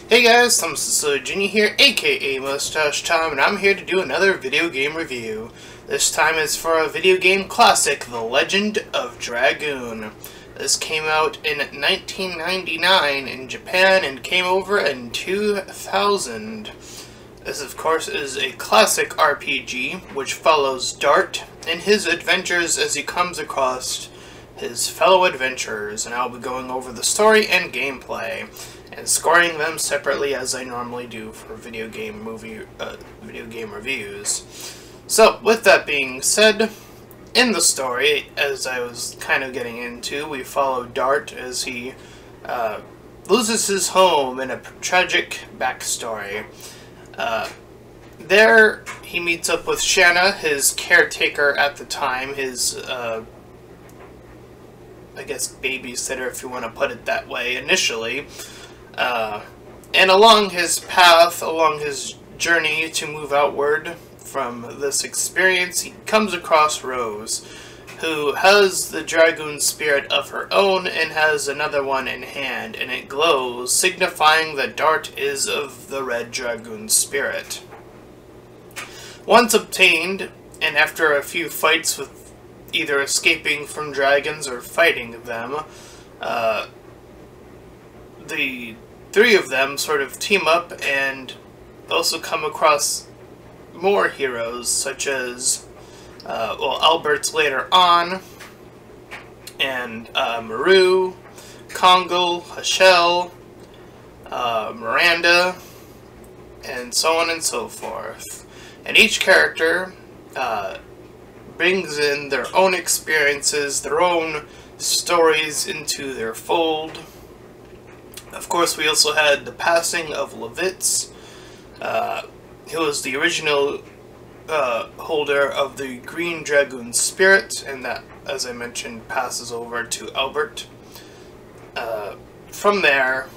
Hey guys, I'm Junior here, aka Mustached Time, and I'm here to do another video game review. This time it's for a video game classic, The Legend of Dragoon. This came out in 1999 in Japan and came over in 2000. This of course is a classic RPG which follows Dart in his adventures as he comes across his fellow adventurers, and I'll be going over the story and gameplay and scoring them separately as I normally do for video game reviews. So, with that being said, in the story, as I was kind of getting into, we follow Dart as he loses his home in a tragic backstory. There, he meets up with Shanna, his caretaker at the time, his I guess babysitter, if you want to put it that way, initially. And along his path, along his journey to move outward from this experience, he comes across Rose, who has the Dragoon spirit of her own and has another one in hand, and it glows, signifying that Dart is of the Red Dragoon spirit. Once obtained, and after a few fights with either escaping from dragons or fighting them, the three of them sort of team up and also come across more heroes, such as, Albert later on, and Maru, Kongo, Hachel, Miranda, and so on and so forth. And each character brings in their own experiences, their own stories into their fold. Of course, we also had the passing of Levitz, who was the original holder of the Green Dragoon spirit, and that, as I mentioned, passes over to Albert. From there,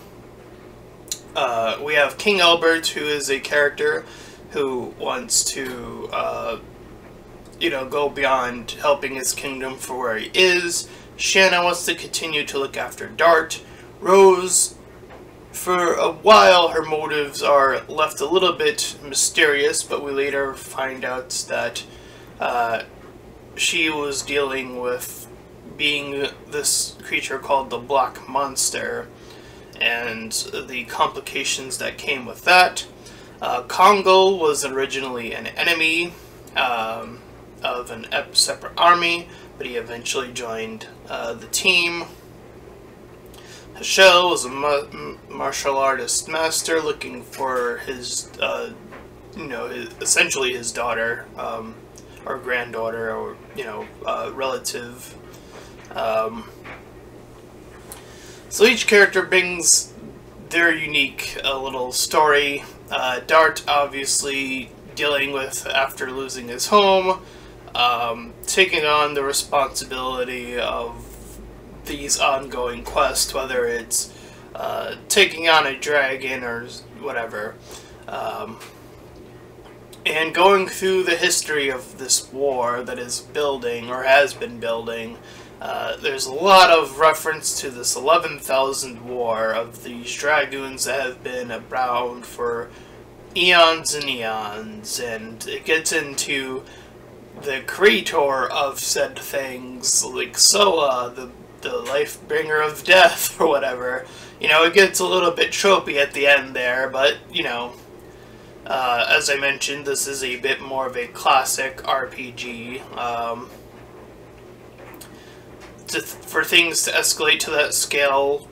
we have King Albert, who is a character who wants to go beyond helping his kingdom for where he is. Shanna wants to continue to look after Dart. Rose, for a while, her motives are left a little bit mysterious, but we later find out that she was dealing with being this creature called the Black Monster, and the complications that came with that. Kongo was originally an enemy of an separate army, but he eventually joined the team. Hachel was a martial artist master looking for his, essentially his daughter, or granddaughter, or, relative. So each character brings their unique little story. Dart, obviously, dealing with after losing his home, taking on the responsibility of these ongoing quests, whether it's taking on a dragon or whatever, and going through the history of this war that is building, or has been building. There's a lot of reference to this 11,000 war of these dragoons that have been around for eons and eons, and it gets into the creator of said things, like Soa, the life bringer of death, or whatever. It gets a little bit tropey at the end there, but, as I mentioned, this is a bit more of a classic RPG. For things to escalate to that scale,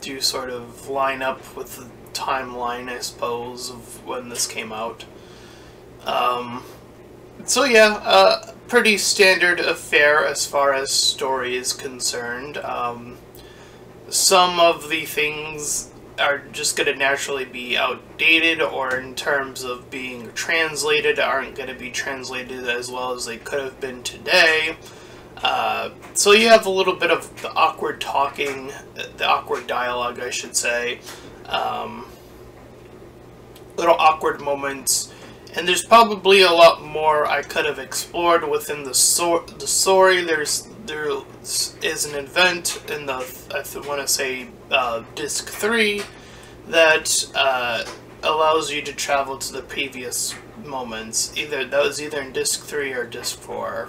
do sort of line up with the timeline, I suppose, of when this came out. So yeah, pretty standard affair as far as story is concerned. Some of the things are just going to naturally be outdated, or in terms of being translated, aren't going to be translated as well as they could have been today. So you have a little bit of the awkward talking, the awkward dialogue, I should say. Little awkward moments. And there's probably a lot more I could have explored within the story. There is an event in the, I want to say, Disc 3, that allows you to travel to the previous moments. That was either in Disc 3 or Disc 4.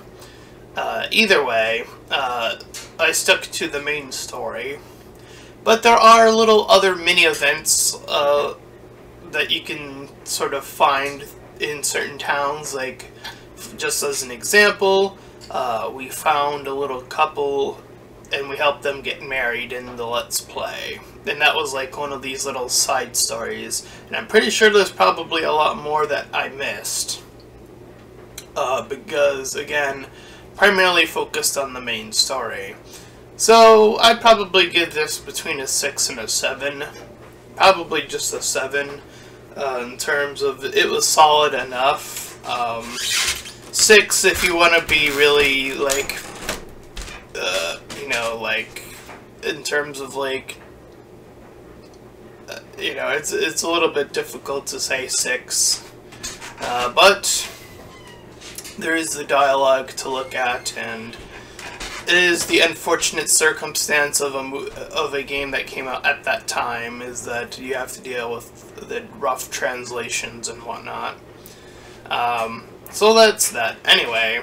Either way, I stuck to the main story. But there are little other mini-events that you can sort of find in certain towns. Like, just as an example, we found a little couple and we helped them get married in the Let's Play. And that was like one of these little side stories. And I'm pretty sure there's probably a lot more that I missed. Because, again, primarily focused on the main story. So, I'd probably give this between a 6 and a 7. Probably just a 7. In terms of, it was solid enough. 6 if you want to be really, like, you know, like, in terms of, like, you know, it's a little bit difficult to say 6. But there is the dialogue to look at, and it is the unfortunate circumstance of a game that came out at that time, is that you have to deal with the rough translations and whatnot. So that's that. Anyway,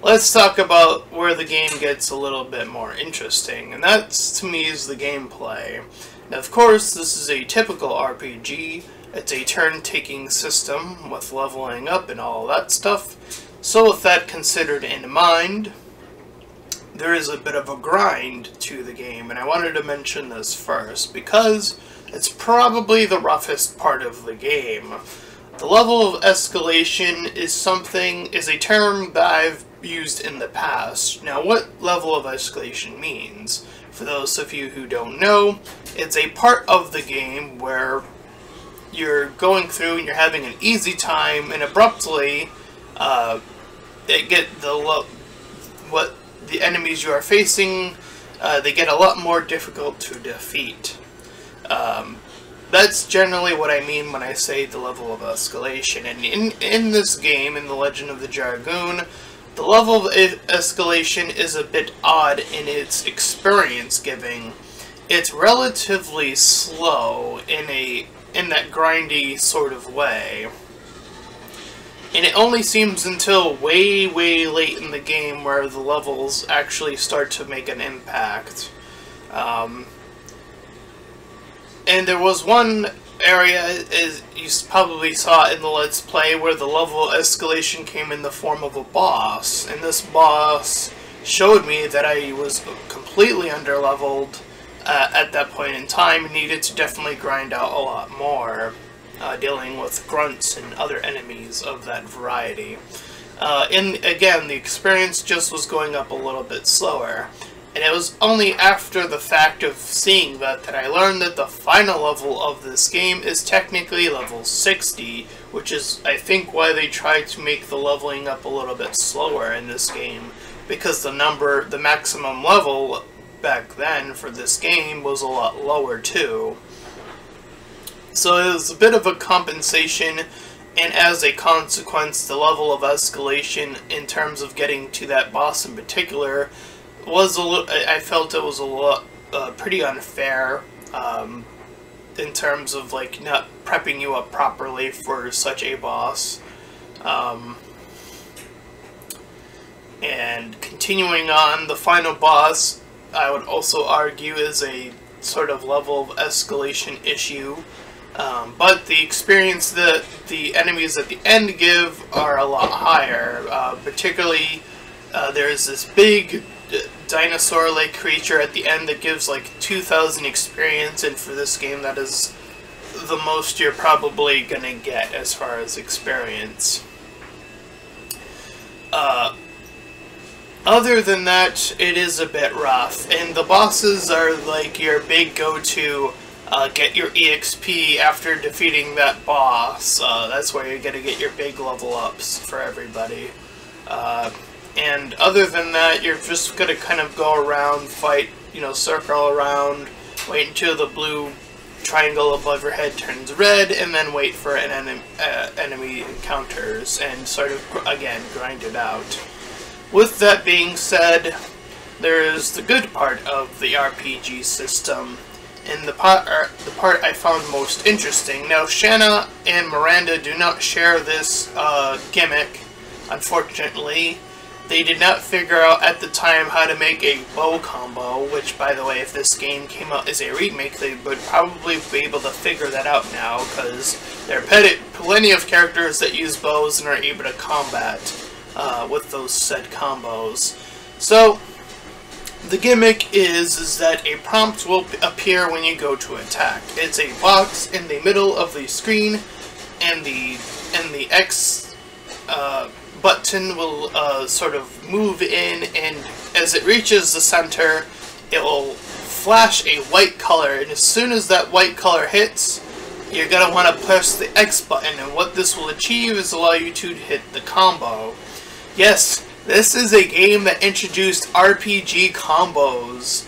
let's talk about where the game gets a little bit more interesting, and that's, to me, is the gameplay. Now, of course, this is a typical RPG. It's a turn-taking system with leveling up and all that stuff. So with that considered in mind, there is a bit of a grind to the game, and I wanted to mention this first because it's probably the roughest part of the game. The level of escalation is a term that I've used in the past. Now, what level of escalation means? For those of you who don't know, it's a part of the game where you're going through and you're having an easy time, and abruptly, what the enemies you are facing, they get a lot more difficult to defeat. That's generally what I mean when I say the level of escalation. And in this game, in The Legend of the Dragoon, the level of escalation is a bit odd in its experience giving. It's relatively slow in that grindy sort of way. And it only seems until way, way late in the game where the levels actually start to make an impact. And there was one area, as you probably saw in the Let's Play, where the level escalation came in the form of a boss. And this boss showed me that I was completely underleveled at that point in time and needed to definitely grind out a lot more, dealing with grunts and other enemies of that variety. And again, the experience just was going up a little bit slower. And it was only after the fact of seeing that I learned that the final level of this game is technically level 60, which is, I think, why they tried to make the leveling up a little bit slower in this game, because the maximum level back then for this game was a lot lower too. So it was a bit of a compensation, and as a consequence, the level of escalation in terms of getting to that boss in particular was I felt it was a lot pretty unfair in terms of like not prepping you up properly for such a boss. And continuing on, the final boss, I would also argue, is a sort of level of escalation issue. But the experience that the enemies at the end give are a lot higher. Particularly, there's this big dinosaur-like creature at the end that gives like 2,000 experience, and for this game that is the most you're probably gonna get as far as experience. Other than that, it is a bit rough, and the bosses are like your big go-to get your EXP after defeating that boss. That's where you're gonna get your big level ups for everybody. And other than that, you're just gonna kind of go around, fight, you know, circle around, wait until the blue triangle above your head turns red, and then wait for an enemy encounters, and sort of, again, grind it out. With that being said, there is the good part of the RPG system, and the part I found most interesting. Now, Shanna and Miranda do not share this gimmick, unfortunately. They did not figure out at the time how to make a bow combo, which, by the way, if this game came out as a remake, they would probably be able to figure that out now, because there are plenty of characters that use bows and are able to combat with those said combos. So, the gimmick is that a prompt will appear when you go to attack. It's a box in the middle of the screen, and the X button will sort of move in, and as it reaches the center, it will flash a white color, and as soon as that white color hits, you're going to want to press the X button, and what this will achieve is allow you to hit the combo. Yes, this is a game that introduced RPG combos.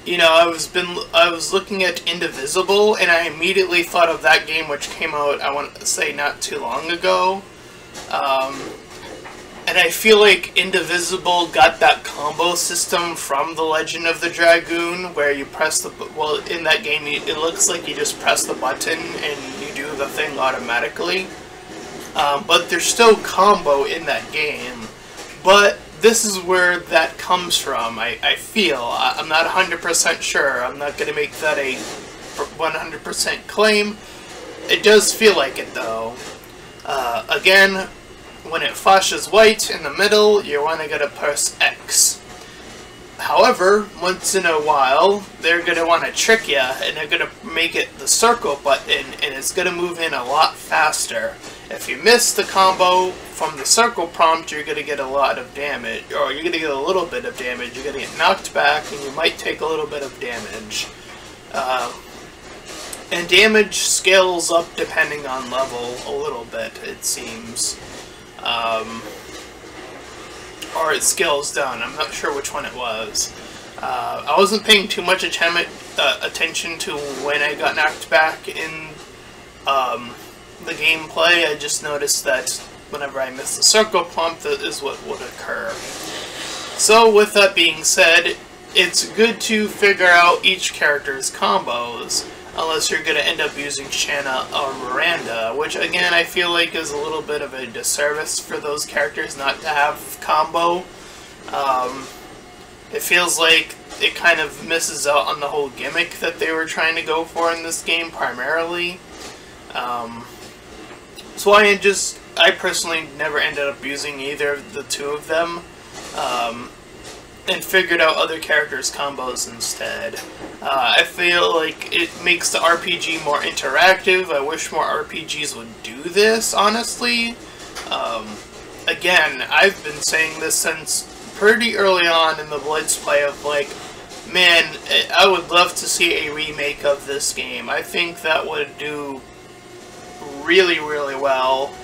You know, I was looking at Indivisible, and I immediately thought of that game, which came out, I want to say, not too long ago. And I feel like Indivisible got that combo system from The Legend of the Dragoon, where you press the, well, in that game, it looks like you just press the button and you do the thing automatically. But there's still combo in that game. But this is where that comes from, I feel. I'm not 100% sure. I'm not going to make that a 100% claim. It does feel like it, though. Again, when it flashes white in the middle, you want to get to press X. However, once in a while, they're going to want to trick you, and they're going to make it the circle button, and it's going to move in a lot faster. If you miss the combo from the circle prompt, you're going to get a lot of damage, or you're going to get a little bit of damage. You're going to get knocked back, and you might take a little bit of damage. And damage scales up depending on level a little bit, it seems. Or it scales down. I'm not sure which one it was. I wasn't paying too much attention to when I got knocked back in the gameplay. I just noticed that whenever I missed the circle prompt, that is what would occur. So with that being said, it's good to figure out each character's combos, unless you're going to end up using Shanna or Miranda, which again I feel like is a little bit of a disservice for those characters not to have combo. It feels like it kind of misses out on the whole gimmick that they were trying to go for in this game primarily. So I personally never ended up using either of the two of them, and figured out other characters' combos instead. I feel like it makes the RPG more interactive. I wish more RPGs would do this, honestly. Again, I've been saying this since pretty early on in the Blitz play of like, man, I would love to see a remake of this game. I think that would do really, really well.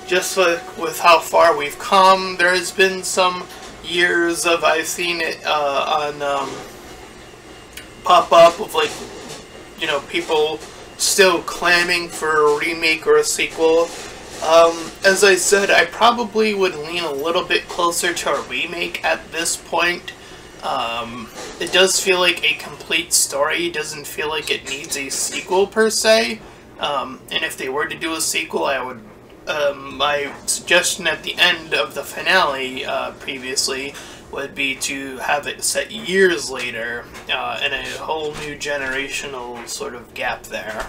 Just with how far we've come, there has been some years of, I've seen it on pop up of like, you know, people still clamming for a remake or a sequel. As I said, I probably would lean a little bit closer to a remake at this point. It does feel like a complete story. It doesn't feel like it needs a sequel per se. And if they were to do a sequel, I would my suggestion at the end of the finale previously would be to have it set years later and a whole new generational sort of gap there.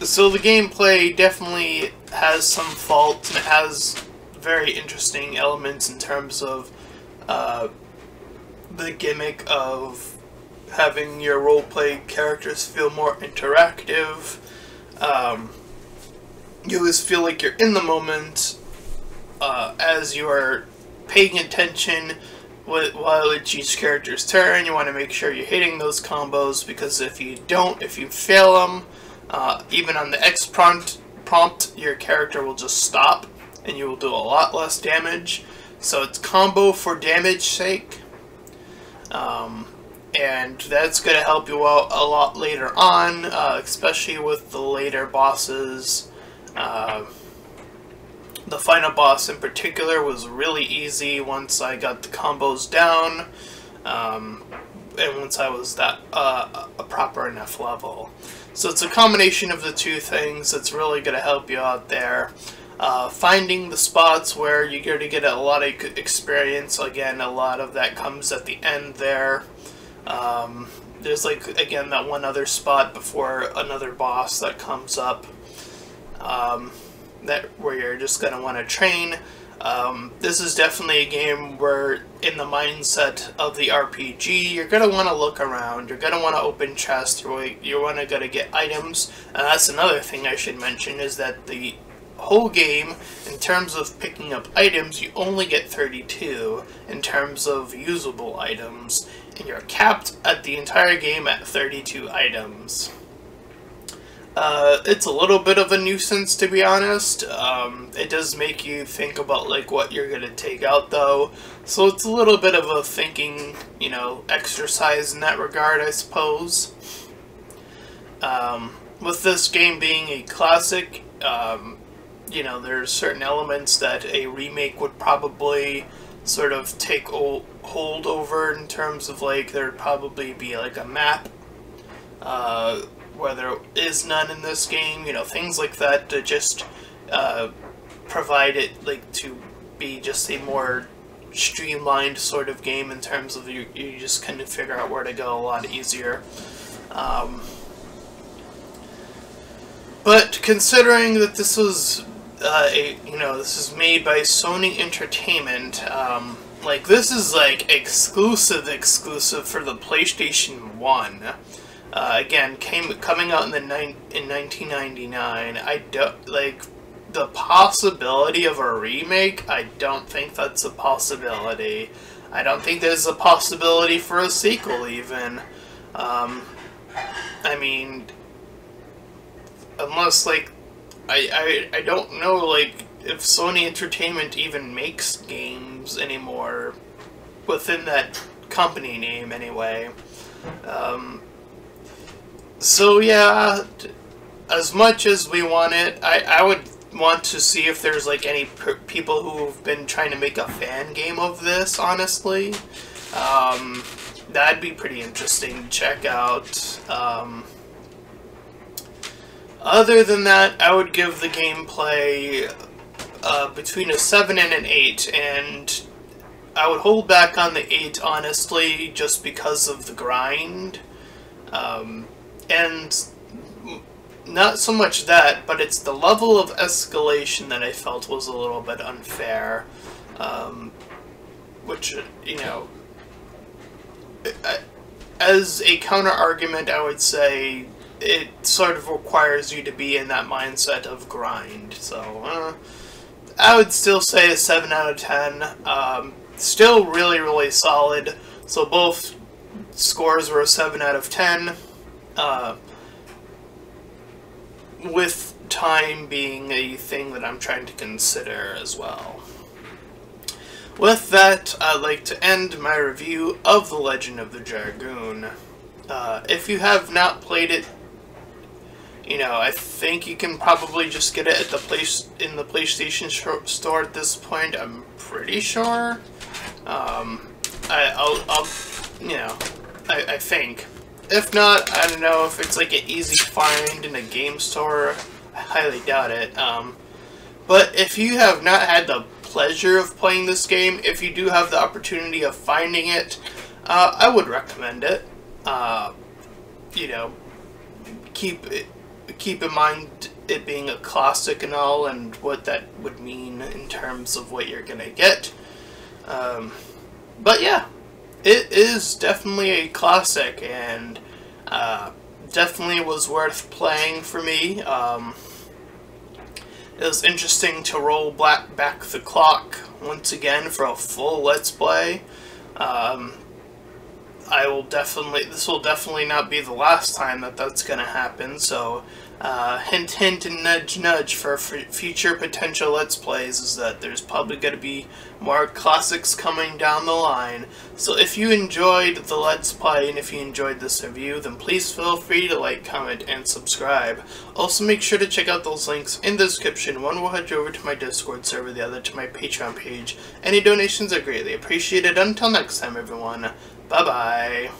So the gameplay definitely has some faults, and it has very interesting elements in terms of the gimmick of having your roleplay characters feel more interactive. You always feel like you're in the moment as you are paying attention while it's each character's turn. You want to make sure you're hitting those combos, because if you don't, if you fail them, even on the X prompt, your character will just stop and you will do a lot less damage. So it's combo for damage sake. And that's going to help you out a lot later on, especially with the later bosses. The final boss in particular was really easy once I got the combos down, and once I was that a proper enough level. So it's a combination of the two things that's really going to help you out there. Finding the spots where you're going to get a lot of experience. Again, a lot of that comes at the end there. There's like, again, that one other spot before another boss that comes up, where you're just going to want to train. This is definitely a game where, in the mindset of the RPG, you're going to want to look around, you're going to want to open chests, you're going to get items, and that's another thing I should mention, is that the whole game, in terms of picking up items, you only get 32 in terms of usable items, and you're capped at the entire game at 32 items. It's a little bit of a nuisance, to be honest. It does make you think about like what you're gonna take out, though, so it's a little bit of a thinking, you know, exercise in that regard, I suppose. With this game being a classic, you know, there's certain elements that a remake would probably sort of take hold over, in terms of like there'd probably be like a map, where there is none in this game, you know, things like that to just provide it like to be just a more streamlined sort of game, in terms of you just kind of figure out where to go a lot easier. But considering that this was this is made by Sony Entertainment, like this is like exclusive for the PlayStation 1. Again, coming out in 1999. I don't like the possibility of a remake. I don't think that's a possibility. I don't think there's a possibility for a sequel even. I mean, unless like I don't know like if Sony Entertainment even makes games anymore within that company name anyway. So yeah, as much as we want it, I would want to see if there's like any people who've been trying to make a fan game of this, honestly. That'd be pretty interesting to check out. Other than that, I would give the gameplay between a 7 and an 8, and I would hold back on the 8, honestly, just because of the grind. And not so much that, but it's the level of escalation that I felt was a little bit unfair. Which, you know, as a counter-argument, I would say it sort of requires you to be in that mindset of grind. So, I would still say a 7 out of 10. Still really, really solid. So both scores were a 7 out of 10. With time being a thing that I'm trying to consider as well. With that, I'd like to end my review of The Legend of the Dragoon. If you have not played it, you know, I think you can probably just get it at in the PlayStation Store at this point. I'm pretty sure. I think. If not, I don't know if it's like an easy find in a game store. I highly doubt it. But if you have not had the pleasure of playing this game, if you do have the opportunity of finding it, I would recommend it. You know, keep in mind it being a classic and all, and what that would mean in terms of what you're gonna get. But yeah, it is definitely a classic, and definitely was worth playing for me. It was interesting to roll back the clock once again for a full Let's Play. this will definitely not be the last time that that's going to happen, so hint hint and nudge nudge for future potential Let's Plays is that there's probably going to be more classics coming down the line. So if you enjoyed the Let's Play and if you enjoyed this review, then please feel free to like, comment, and subscribe. Also make sure to check out those links in the description. One will head you over to my Discord server, the other to my Patreon page. Any donations are greatly appreciated. Until next time, everyone. Bye-bye.